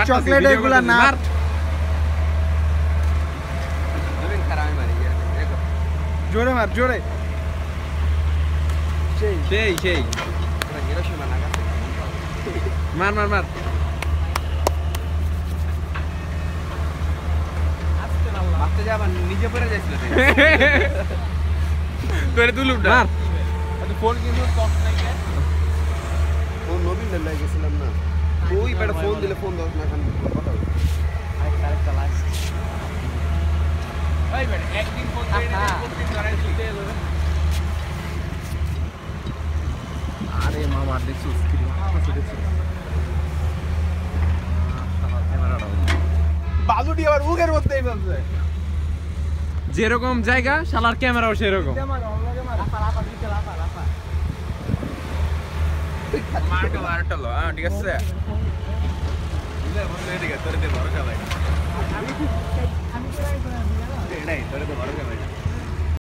chocolate এগুলা না জোরে মার জোরে সেই মার মার মার মারতে যাবা নিজে পড়ে যাইছিল তোরে তুলুম না মার ফোন কিন্তু টক নাই কে ফোন নবীন লাগে গেছিলাম না ওই বেটা ফোন দিলে ফোন দাও না খান কথা আই কারেক্ট লাইস এই বেটা একদিন ফোন দিয়ে প্রতিদিন করাই দিতে এলো আরে মামা দেখছো স্ক্রিন দেখছো বালুটি আবার উগের মধ্যেই বলছে যেরকম জায়গা শালার ক্যামেরাও সেরকম মারটালো ঠিক আছে বুঝলে বন্ধু এদিকে তোরে দে ভরসা ভাই আমি তোরে দে ভরসা ভাই